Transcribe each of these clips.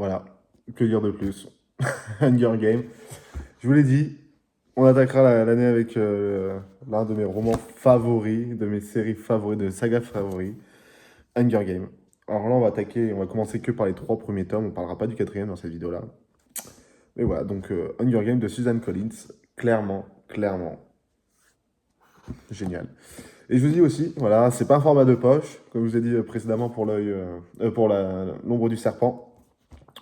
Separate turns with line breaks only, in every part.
Voilà, que dire de plus? Hunger Games. Je vous l'ai dit, on attaquera l'année avec l'un de mes romans favoris, de mes séries favorites, de sagas favoris, Hunger Games. Alors là, on va commencer que par les trois premiers tomes, on parlera pas du quatrième dans cette vidéo-là. Mais voilà, donc Hunger Games de Suzanne Collins, clairement, génial. Et je vous dis aussi, voilà, c'est pas un format de poche, comme je vous ai dit précédemment pour pour l'ombre du serpent.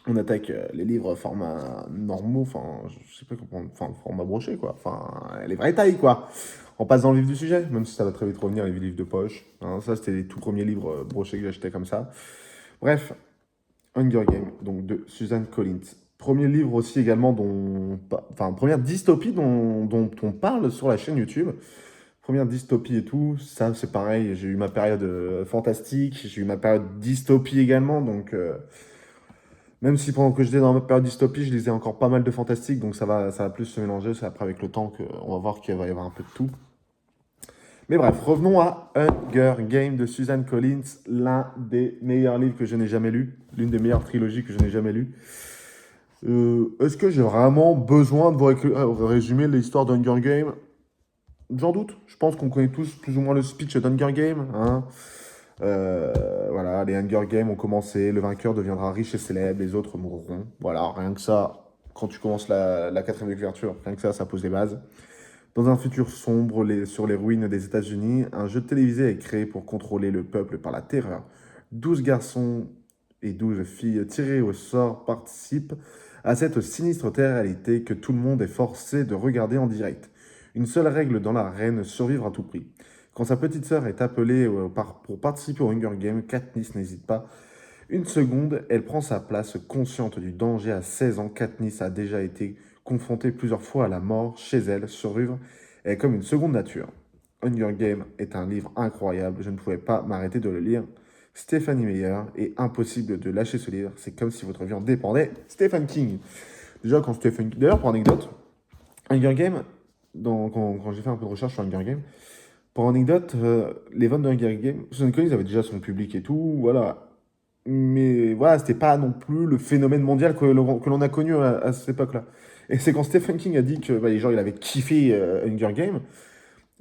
On attaque les livres format normaux, enfin, je sais pas comment, enfin, format broché, quoi. Enfin, les vraies tailles, quoi. On passe dans le vif du sujet, même si ça va très vite revenir, les livres de poche. Hein. Ça, c'était les tout premiers livres brochés que j'achetais comme ça. Bref, Hunger Games, donc de Suzanne Collins. Premier livre aussi également enfin, première dystopie dont on parle sur la chaîne YouTube. Première dystopie et tout, ça c'est pareil, j'ai eu ma période fantastique, j'ai eu ma période dystopie également, donc même si pendant que j'étais dans ma période dystopie, je lisais encore pas mal de fantastique, donc ça va plus se mélanger, c'est après avec le temps qu'on va voir qu'il va y avoir un peu de tout. Mais bref, revenons à Hunger Games de Suzanne Collins, l'un des meilleurs livres que je n'ai jamais lu, l'une des meilleures trilogies que je n'ai jamais lues. Est-ce que j'ai vraiment besoin de vous résumer l'histoire d'Hunger Games? J'en doute. Je pense qu'on connaît tous plus ou moins le speech d'Hunger Games. Hein. Voilà, les Hunger Games ont commencé, le vainqueur deviendra riche et célèbre, les autres mourront. Voilà, rien que ça, quand tu commences la quatrième de couverture, rien que ça pose les bases. Dans un futur sombre sur les ruines des États-Unis, un jeu de télévisé est créé pour contrôler le peuple par la terreur. 12 garçons et 12 filles tirés au sort participent à cette sinistre réalité que tout le monde est forcé de regarder en direct. Une seule règle dans l'arène, survivre à tout prix. Quand sa petite sœur est appelée pour participer au Hunger Games, Katniss n'hésite pas. Une seconde, elle prend sa place, consciente du danger. À 16 ans, Katniss a déjà été confrontée plusieurs fois à la mort. Chez elle, survivre est comme une seconde nature. Hunger Games est un livre incroyable, je ne pouvais pas m'arrêter de le lire. Stephanie Meyer, est impossible de lâcher ce livre, c'est comme si votre vie en dépendait. Stephen King. Déjà, quand Stephen King. D'ailleurs, pour anecdote, Hunger Games, quand j'ai fait un peu de recherche sur Hunger Games, pour anecdote, les ventes de Hunger Games, Susan Collins avait déjà son public et tout, voilà. Mais voilà, c'était pas non plus le phénomène mondial que l'on a connu à cette époque-là. Et c'est quand Stephen King a dit que bah, genre, il avait kiffé Hunger Games,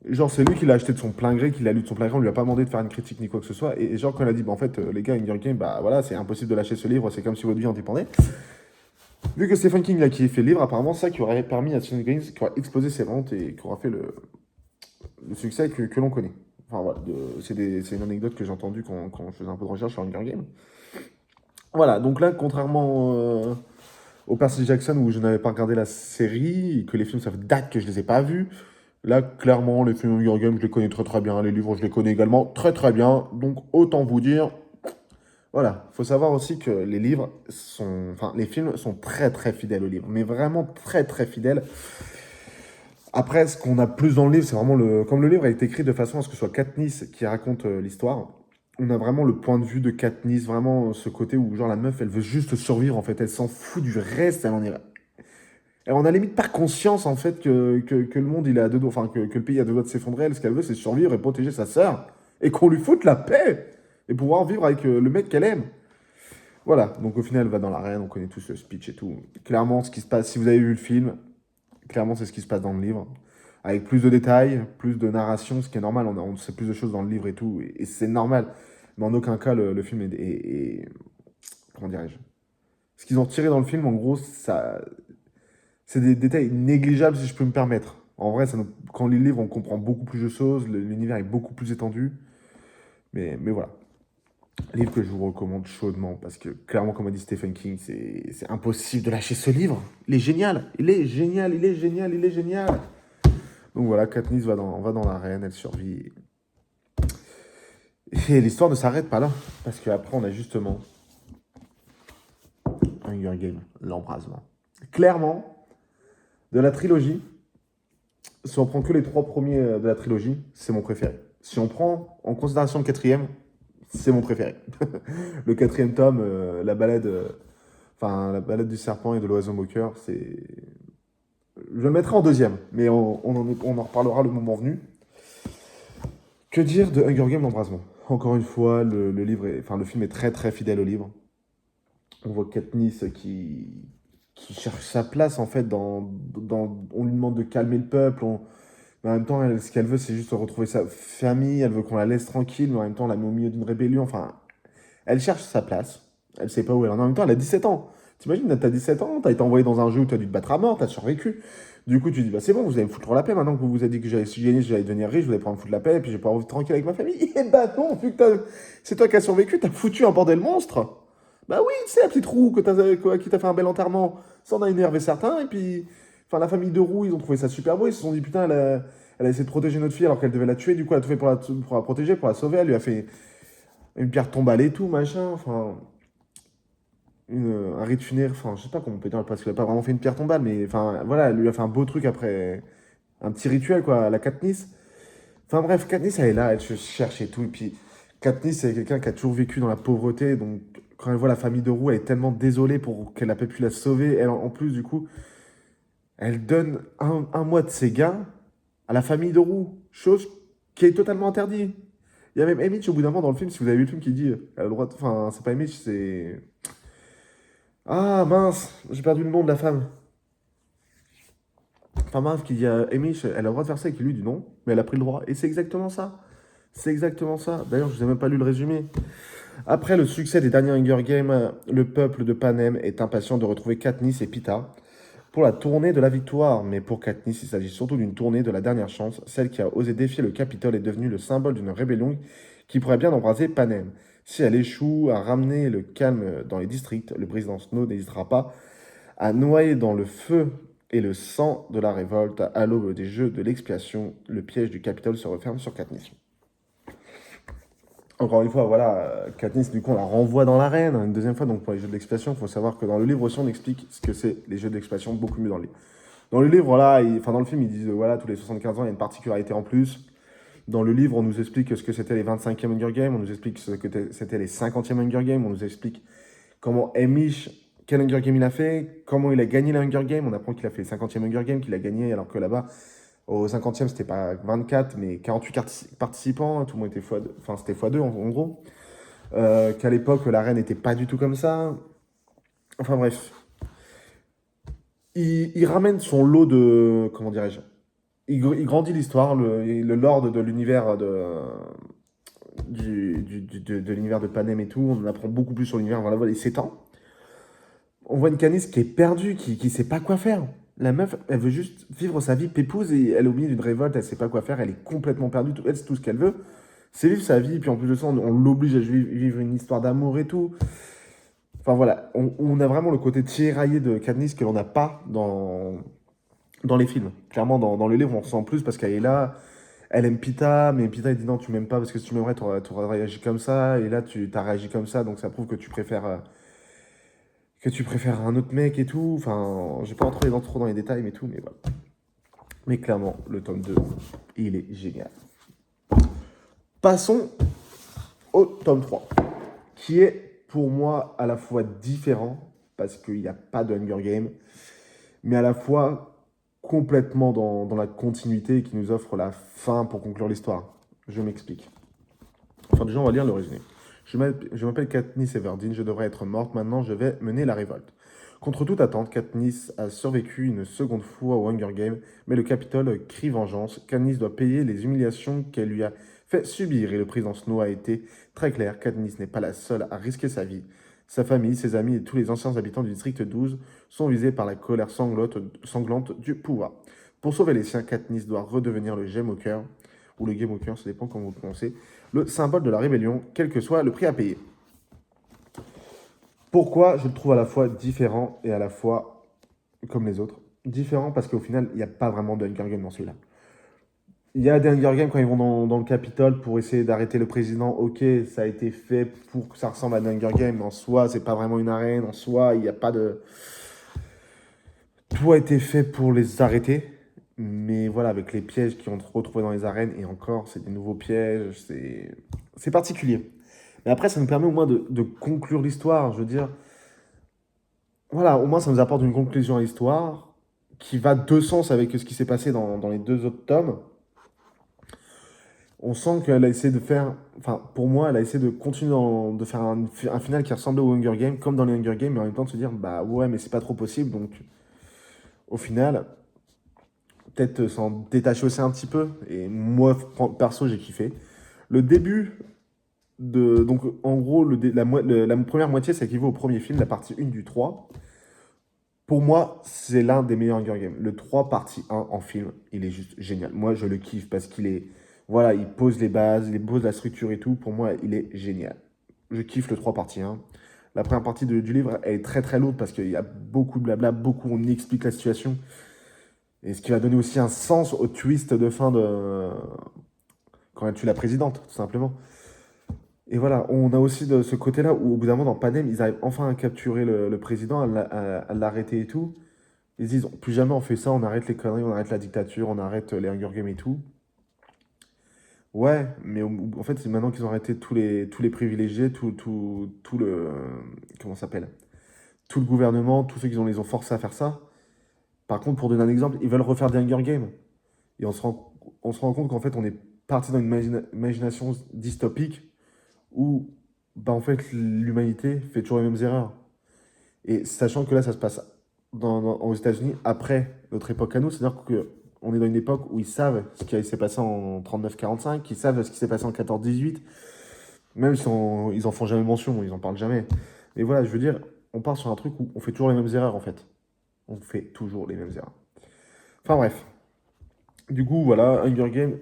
genre c'est lui qui l'a acheté de son plein gré, qui l'a lu de son plein gré, on lui a pas demandé de faire une critique ni quoi que ce soit. Et genre quand il a dit, bah, en fait, les gars, Hunger Games, bah voilà, c'est impossible de lâcher ce livre, c'est comme si votre vie en dépendait. Vu que Stephen King a kiffé le livre, apparemment, ça qui aurait permis à Stephen King, qui aurait explosé ses ventes et qui aura fait le succès que l'on connaît. Enfin voilà, c'est une anecdote que j'ai entendue quand je faisais un peu de recherche sur Hunger Games. Voilà, donc là, contrairement au Percy Jackson où je n'avais pas regardé la série et que les films, ça fait date que je les ai pas vus, là, clairement, les films Hunger Games, je les connais très très bien. Les livres, je les connais également très très bien. Donc, autant vous dire, voilà. Il faut savoir aussi que enfin, les films sont très très fidèles aux livres, mais vraiment très très fidèles. Après, ce qu'on a plus dans le livre, c'est vraiment comme le livre a été écrit de façon à ce que ce soit Katniss qui raconte l'histoire. On a vraiment le point de vue de Katniss, vraiment ce côté où genre la meuf, elle veut juste survivre en fait, elle s'en fout du reste, elle en a limite pas conscience en fait que le monde il est à deux doigts, enfin que le pays a deux doigts de s'effondrer. Elle, ce qu'elle veut, c'est survivre et protéger sa sœur et qu'on lui foute la paix et pouvoir vivre avec le mec qu'elle aime. Voilà, donc au final, elle va dans l'arène, on connaît tous le speech et tout. Clairement, ce qui se passe, si vous avez vu le film, clairement, c'est ce qui se passe dans le livre. Avec plus de détails, plus de narration, ce qui est normal, on sait plus de choses dans le livre et tout, et c'est normal. Mais en aucun cas, le film comment dirais-je? Ce qu'ils ont retiré dans le film, en gros, c'est des détails négligeables, si je peux me permettre. En vrai, quand on lit le livre, on comprend beaucoup plus de choses, l'univers est beaucoup plus étendu. Mais voilà. Livre que je vous recommande chaudement, parce que clairement, comme a dit Stephen King, c'est impossible de lâcher ce livre. Il est génial, il est génial, il est génial, il est génial. Donc voilà, Katniss va dans l'arène, elle survit. Et l'histoire ne s'arrête pas là, parce qu'après, on a justement Hunger Games, l'embrasement. Clairement, de la trilogie, si on prend que les trois premiers de la trilogie, c'est mon préféré. Si on prend en considération le quatrième, c'est mon préféré. Le quatrième tome, la balade du serpent et de l'oiseau moqueur, c'est. Je le mettrai en deuxième, mais on en reparlera le moment venu. Que dire de Hunger Games l'embrasement? Encore une fois, le film est très très fidèle au livre. On voit Katniss qui cherche sa place, en fait, on lui demande de calmer le peuple, mais en même temps, ce qu'elle veut, c'est juste retrouver sa famille, elle veut qu'on la laisse tranquille, mais en même temps, on la met au milieu d'une rébellion, enfin, elle cherche sa place, elle sait pas où elle en est. En même temps, elle a 17 ans. T'imagines, t'as 17 ans, t'as été envoyé dans un jeu où t'as dû te battre à mort, t'as survécu. Du coup, tu dis, bah c'est bon, vous allez me foutre la paix maintenant que vous vous êtes dit que j'allais si gagner, j'allais devenir riche, vous allez pouvoir me foutre la paix, et puis je vais pouvoir vivre tranquille avec ma famille. Et bah non, vu que c'est toi qui as survécu, t'as foutu un bordel monstre. Bah oui, c'est la petite roue qui t'a fait un bel enterrement. Ça en a énervé certains, et puis, enfin, la famille de Roux, ils ont trouvé ça super beau, ils se sont dit, putain, elle a essayé de protéger notre fille alors qu'elle devait la tuer, du coup, elle a tout fait pour la protéger, pour la sauver, elle lui a fait une pierre tombale et tout, machin, enfin, un rite funéraire, enfin, je sais pas comment on peut dire, parce qu'elle a pas vraiment fait une pierre tombale, mais enfin, voilà, elle lui a fait un beau truc après, un petit rituel, quoi, la Katniss. Enfin bref, Katniss, elle est là, elle se cherche et tout, et puis Katniss, c'est quelqu'un qui a toujours vécu dans la pauvreté, donc quand elle voit la famille de Roux, elle est tellement désolée pour qu'elle n'a pas pu la sauver, elle, en plus, du coup, elle donne un mois de ses gains à la famille de Roux, chose qui est totalement interdite. Il y a même Emmett au bout d'un moment dans le film, si vous avez vu le film, qui dit, elle a le droit enfin, c'est pas Emmett, c'est... Ah mince, j'ai perdu le nom de la femme. Enfin bref, qui dit à Amy, elle a le droit de faire ça et qui lui dit non, mais elle a pris le droit. Et c'est exactement ça. C'est exactement ça. D'ailleurs, je vous ai même pas lu le résumé. Après le succès des derniers Hunger Games, le peuple de Panem est impatient de retrouver Katniss et Pita pour la tournée de la victoire. Mais pour Katniss, il s'agit surtout d'une tournée de la dernière chance. Celle qui a osé défier le Capitole est devenue le symbole d'une rébellion qui pourrait bien embraser Panem. Si elle échoue à ramener le calme dans les districts, le président Snow n'hésitera pas à noyer dans le feu et le sang de la révolte. À l'aube des jeux de l'expiation, le piège du Capitole se referme sur Katniss. Encore une fois, voilà, Katniss, du coup, on la renvoie dans l'arène une deuxième fois. Donc, pour les jeux de l'expiation, il faut savoir que dans le livre aussi, on explique ce que c'est les jeux d'expiation beaucoup mieux dans le livre. Dans le livre, voilà, enfin, dans le film, ils disent, voilà, tous les 75 ans, il y a une particularité en plus. Dans le livre, on nous explique ce que c'était les 25e Hunger Games, on nous explique ce que c'était les 50e Hunger Games, on nous explique comment Emish, quel Hunger Game il a fait, comment il a gagné les Hunger Games. On apprend qu'il a fait le 50e Hunger Game, qu'il a gagné, alors que là-bas, au 50e, c'était pas 24, mais 48 participants. Tout le monde était enfin, c'était x2 en gros. Qu'à l'époque, la reine n'était pas du tout comme ça. Enfin bref. Il ramène son lot de. Comment dirais-je? Il grandit l'histoire, le lord de l'univers de l'univers de Panem et tout. On en apprend beaucoup plus sur l'univers. Voilà, il s'étend. On voit une Canis qui est perdue, qui sait pas quoi faire. La meuf, elle veut juste vivre sa vie pépouse et elle est au milieu d'une révolte, elle sait pas quoi faire, elle est complètement perdue. Elle, c'est tout ce qu'elle veut, c'est vivre sa vie. Puis en plus de ça, on l'oblige à vivre une histoire d'amour et tout. Enfin voilà, on a vraiment le côté tiraillé de Katniss que l'on n'a pas dans les films. Clairement, dans le livre, on ressent plus parce qu'elle est là, elle aime Pita, mais Pita, il dit non, tu m'aimes pas parce que si tu m'aimerais, t'aurais réagi comme ça. Et là, tu as réagi comme ça, donc ça prouve que tu préfères un autre mec et tout. Enfin, je vais pas entrer trop dans les détails, mais tout, mais voilà. Mais clairement, le tome 2, il est génial. Passons au tome 3, qui est pour moi à la fois différent, parce qu'il n'y a pas de Hunger Game, mais à la fois complètement dans la continuité et qui nous offre la fin pour conclure l'histoire. Je m'explique. Enfin, déjà, on va lire le résumé. Je m'appelle Katniss Everdeen, je devrais être morte, maintenant je vais mener la révolte. Contre toute attente, Katniss a survécu une seconde fois au Hunger Games, mais le Capitole crie vengeance. Katniss doit payer les humiliations qu'elle lui a fait subir et le président Snow a été très clair. Katniss n'est pas la seule à risquer sa vie. Sa famille, ses amis et tous les anciens habitants du district 12 sont visés par la colère sanglante du pouvoir. Pour sauver les siens, Katniss doit redevenir le gemme au cœur, ou le game au cœur, ça dépend comment vous le prononcez, le symbole de la rébellion, quel que soit le prix à payer. Pourquoi je le trouve à la fois différent et à la fois comme les autres? Différent parce qu'au final, il n'y a pas vraiment de Hunger Games dans celui-là. Il y a des Hunger Games quand ils vont dans le Capitole pour essayer d'arrêter le président. Ok, ça a été fait pour que ça ressemble à des Hunger Games. En soi, c'est pas vraiment une arène. En soi, il n'y a pas de. Tout a été fait pour les arrêter. Mais voilà, avec les pièges qui ont retrouvés dans les arènes, et encore, c'est des nouveaux pièges, c'est particulier. Mais après, ça nous permet au moins de conclure l'histoire. Je veux dire, voilà, au moins ça nous apporte une conclusion à l'histoire qui va deux sens avec ce qui s'est passé dans les deux autres tomes. On sent qu'elle a essayé de faire, enfin, pour moi, elle a essayé de continuer de faire un final qui ressemblait au Hunger Games, comme dans les Hunger Games, mais en même temps de se dire, bah ouais, mais c'est pas trop possible, donc au final, peut-être s'en détacher aussi un petit peu. Et moi, perso, j'ai kiffé. Le début donc en gros, la première moitié, ça équivaut au premier film, la partie 1 du 3. Pour moi, c'est l'un des meilleurs Hunger Games. Le 3 partie 1 en film, il est juste génial. Moi, je le kiffe parce qu'il est. Voilà, il pose les bases, il pose la structure et tout. Pour moi, il est génial. Je kiffe le 3 partie 1. La première partie du livre, elle est très très lourde parce qu'il y a beaucoup de blabla, beaucoup on explique la situation. Et ce qui va donner aussi un sens au twist de fin de. Quand elle tue la présidente, tout simplement. Et voilà, on a aussi de ce côté-là où, au bout d'un moment, dans Panem, ils arrivent enfin à capturer le président, à l'arrêter et tout. Ils se disent, plus jamais on fait ça, on arrête les conneries, on arrête la dictature, on arrête les Hunger Games et tout. Ouais, mais en fait, c'est maintenant qu'ils ont arrêté tous les privilégiés, tout le. Comment ça s'appelle? Tout le gouvernement, tous ceux qui les ont forcés à faire ça. Par contre, pour donner un exemple, ils veulent refaire des Hunger Games. Et on se rend compte qu'en fait, on est parti dans une imagination dystopique où, bah, en fait, l'humanité fait toujours les mêmes erreurs. Et sachant que là, ça se passe aux États-Unis après notre époque à nous, c'est-à-dire qu'on est dans une époque où ils savent ce qui s'est passé en 39-45, ils savent ce qui s'est passé en 14-18, même si ils en font jamais mention, ils en parlent jamais. Mais voilà, je veux dire, on part sur un truc où on fait toujours les mêmes erreurs en fait. On fait toujours les mêmes erreurs. Enfin bref. Du coup, voilà, Hunger Games,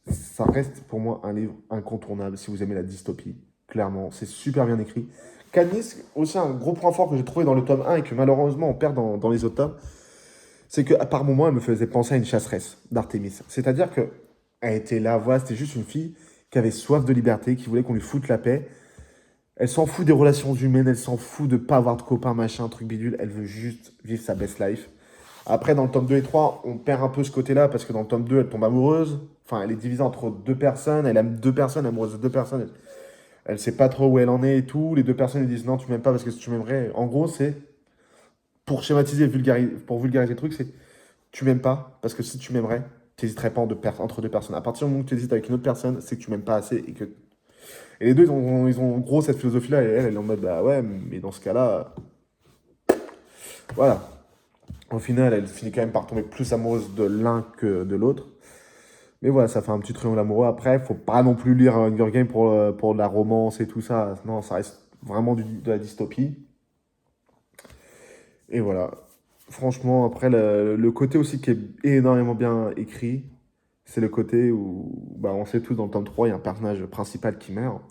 ça reste pour moi un livre incontournable si vous aimez la dystopie. Clairement, c'est super bien écrit. Katniss, aussi un gros point fort que j'ai trouvé dans le tome 1 et que malheureusement on perd dans les autres tomes, c'est qu'à par moments elle me faisait penser à une chasseresse d'Artémis. C'est-à-dire que elle était là, voilà, c'était juste une fille qui avait soif de liberté, qui voulait qu'on lui foute la paix. Elle s'en fout des relations humaines, elle s'en fout de pas avoir de copains, machin, truc bidule. Elle veut juste vivre sa best life. Après, dans le tome 2 et 3, on perd un peu ce côté-là parce que dans le tome 2, elle tombe amoureuse. Enfin, elle est divisée entre deux personnes. Elle aime deux personnes, amoureuse de deux personnes. Elle sait pas trop où elle en est et tout. Les deux personnes lui disent non, tu m'aimes pas parce que si tu m'aimerais. En gros, c'est pour schématiser, pour vulgariser le truc, c'est tu m'aimes pas parce que si tu m'aimerais, tu n'hésiterais pas entre deux personnes. À partir du moment où tu hésites avec une autre personne, c'est que tu m'aimes pas assez et les deux, ils ont en gros cette philosophie-là. Et elle est en mode bah ouais, mais dans ce cas-là, voilà. Au final, elle finit quand même par tomber plus amoureuse de l'un que de l'autre. Mais voilà, ça fait un petit triangle amoureux. Après, faut pas non plus lire Hunger Games pour de la romance et tout ça. Non, ça reste vraiment de la dystopie. Et voilà. Franchement, après, le côté aussi qui est énormément bien écrit, c'est le côté où, bah, on sait tous, dans le tome 3, il y a un personnage principal qui meurt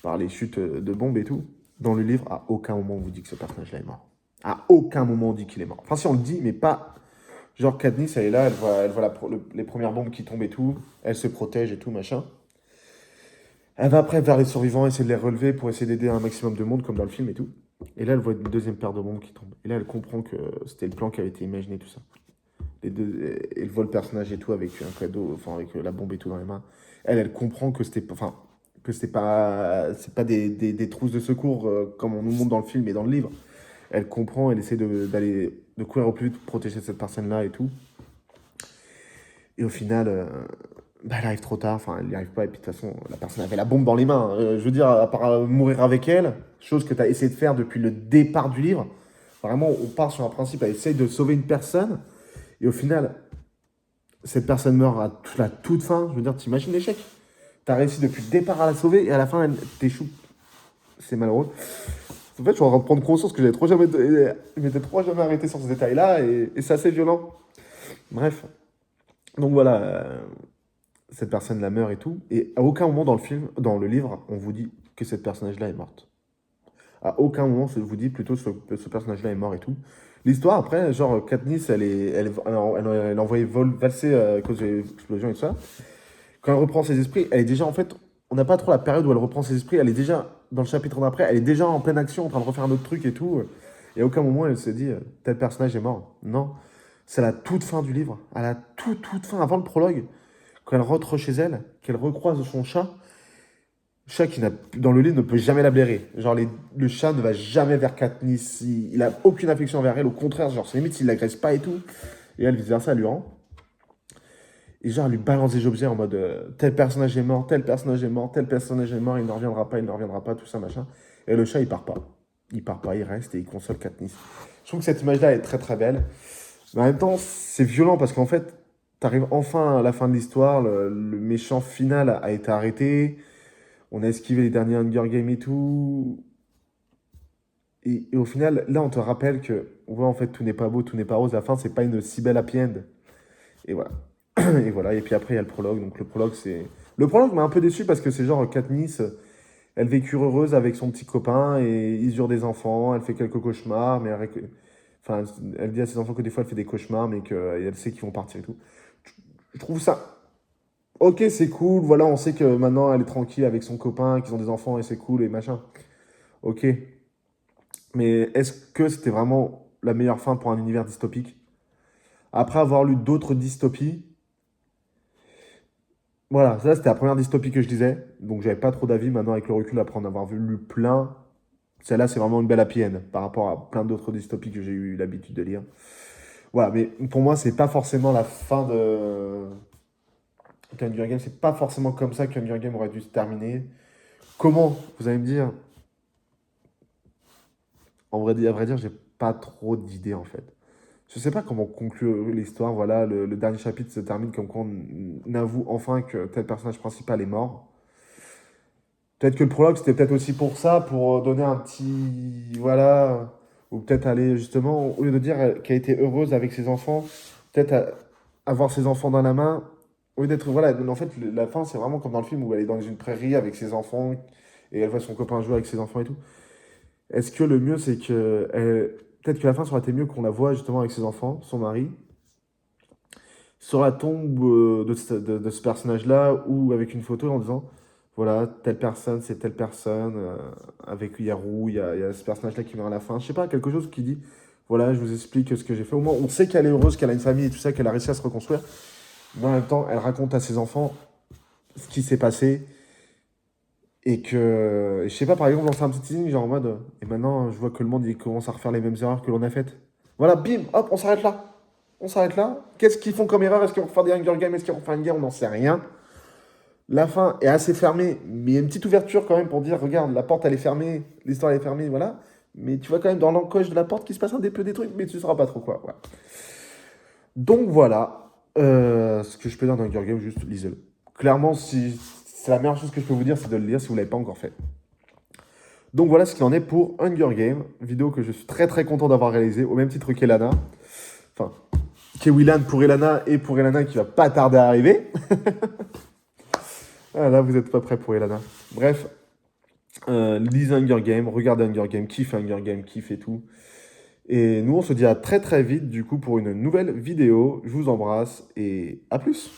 par les chutes de bombes et tout. Dans le livre, à aucun moment on vous dit que ce personnage-là est mort. À aucun moment on dit qu'il est mort. Enfin, si on le dit, mais pas. Genre, Katniss, elle est là, elle voit les premières bombes qui tombent et tout. Elle se protège et tout, machin. Elle va après vers les survivants, essayer de les relever pour essayer d'aider un maximum de monde, comme dans le film et tout. Et là, elle voit une deuxième paire de bombes qui tombe. Et là, elle comprend que c'était le plan qui avait été imaginé, tout ça. Elle voit le personnage et tout avec un cadeau, enfin avec la bombe et tout dans les mains. Elle comprend que c'est pas des trousses de secours comme on nous montre dans le film et dans le livre. Elle comprend, elle essaie de courir au plus vite pour protéger cette personne-là et tout. Et au final, bah, elle arrive trop tard, enfin elle n'y arrive pas, et puis de toute façon, la personne avait la bombe dans les mains. Je veux dire, à part mourir avec elle, chose que tu as essayé de faire depuis le départ du livre, vraiment, on part sur un principe, elle essaye de sauver une personne, et au final, cette personne meurt à la toute fin. Je veux dire, t'imagines l'échec? T'as réussi depuis le départ à la sauver, et à la fin, elle t'échoue. C'est malheureux. En fait, je suis en train de prendre conscience que je m'étais trop jamais arrêté sur ce détail-là, et c'est assez violent. Bref. Donc voilà, cette personne-là meurt et tout. Et à aucun moment dans le livre, on vous dit que cette personnage-là est morte. À aucun moment, on vous dit plutôt que ce personnage-là est mort et tout. L'histoire, après, genre, Katniss, elle envoyé valser à cause de l'explosion et tout ça. Quand elle reprend ses esprits, elle est déjà, en fait, on n'a pas trop la période où elle reprend ses esprits. Elle est déjà, dans le chapitre d'après, elle est déjà en pleine action, en train de refaire un autre truc et tout. Et à aucun moment, elle se dit, tel personnage est mort. Non. C'est à la toute fin du livre, à la toute fin, avant le prologue, quand elle rentre chez elle, qu'elle recroise son chat. Chat qui, dans le livre, ne peut jamais la blairer. Genre, le chat ne va jamais vers Katniss. Il a aucune affection envers elle. Au contraire, genre, c'est limite s'il l'agresse pas et tout. Et elle, vice versa, elle lui rend. Et genre, elle lui balance des objets en mode tel personnage est mort, tel personnage est mort, tel personnage est mort, il ne reviendra pas, il ne reviendra pas, tout ça, machin. Et le chat, il part pas. Il part pas, il reste et il console Katniss. Je trouve que cette image-là est très très belle. Mais en même temps, c'est violent parce qu'en fait, t'arrives enfin à la fin de l'histoire, le méchant final a été arrêté, on a esquivé les derniers Hunger Games et tout. Et au final, là, on te rappelle que, ouais, en fait, tout n'est pas beau, tout n'est pas rose. La fin, c'est pas une si belle happy end. Et voilà. Et voilà. Et puis après, il y a le prologue. Donc, le prologue, c'est. Le prologue m'a un peu déçu parce que c'est genre Katniss, elle vécut heureuse avec son petit copain et ils eurent des enfants. Elle fait quelques cauchemars, mais enfin, elle dit à ses enfants que des fois, elle fait des cauchemars, mais qu'elle sait qu'ils vont partir et tout. Je trouve ça. Ok, c'est cool. Voilà, on sait que maintenant, elle est tranquille avec son copain, qu'ils ont des enfants et c'est cool et machin. Ok. Mais est-ce que c'était vraiment la meilleure fin pour un univers dystopique? Après avoir lu d'autres dystopies, voilà, ça c'était la première dystopie que je disais, donc j'avais pas trop d'avis. Maintenant, avec le recul, après en avoir vu lu plein, celle-là c'est vraiment une belle happy end par rapport à plein d'autres dystopies que j'ai eu l'habitude de lire. Voilà, mais pour moi, c'est pas forcément la fin de Hunger Games, c'est pas forcément comme ça que Hunger Games aurait dû se terminer. Comment? Vous allez me dire, à vrai dire, j'ai pas trop d'idées en fait. Je sais pas comment conclure l'histoire. Voilà, le dernier chapitre se termine comme quoi on avoue enfin que tel personnage principal est mort. Peut-être que le prologue, c'était peut-être aussi pour ça, pour donner un petit. Voilà. Ou peut-être aller justement, au lieu de dire qu'elle était heureuse avec ses enfants, peut-être avoir ses enfants dans la main. Au lieu d'être. Voilà, en fait, la fin, c'est vraiment comme dans le film où elle est dans une prairie avec ses enfants et elle voit son copain jouer avec ses enfants et tout. Est-ce que le mieux, c'est que. Peut-être que la fin, ça aurait été mieux qu'on la voit justement avec ses enfants, son mari, sur la tombe de ce personnage-là ou avec une photo en disant voilà, telle personne, c'est telle personne, avec il y a Roux, il y a ce personnage-là qui meurt à la fin. Je sais pas, quelque chose qui dit voilà, je vous explique ce que j'ai fait. Au moins, on sait qu'elle est heureuse, qu'elle a une famille et tout ça, qu'elle a réussi à se reconstruire. Mais en même temps, elle raconte à ses enfants ce qui s'est passé et que, je sais pas, par exemple, lancer un petit teasing, genre en mode et maintenant, je vois que le monde il commence à refaire les mêmes erreurs que l'on a faites. Voilà, bim, hop, on s'arrête là. On s'arrête là. Qu'est-ce qu'ils font comme erreur? Est-ce qu'ils vont faire des Hunger Games? Est-ce qu'ils vont faire une guerre? On n'en sait rien. La fin est assez fermée, mais il y a une petite ouverture quand même pour dire, regarde, la porte elle est fermée, l'histoire elle est fermée, voilà. Mais tu vois quand même dans l'encoche de la porte qu'il se passe un peu des trucs, mais tu ne sauras pas trop quoi. Voilà. Donc voilà, ce que je peux dire d'un Hunger Games, juste lisez-le. Clairement, si c'est la meilleure chose que je peux vous dire, c'est de le lire si vous ne l'avez pas encore fait. Donc voilà ce qu'il en est pour Hunger Games, vidéo que je suis très très content d'avoir réalisée, au même titre qu'Elana. Enfin, qu'Ewilan pour Elana et pour Elana qui va pas tarder à arriver. Ah, là, vous n'êtes pas prêt pour Elana. Bref, lisez Hunger Games, regardez Hunger Games, kiffe Hunger Games, kiffe et tout. Et nous, on se dit à très très vite, du coup, pour une nouvelle vidéo. Je vous embrasse et à plus.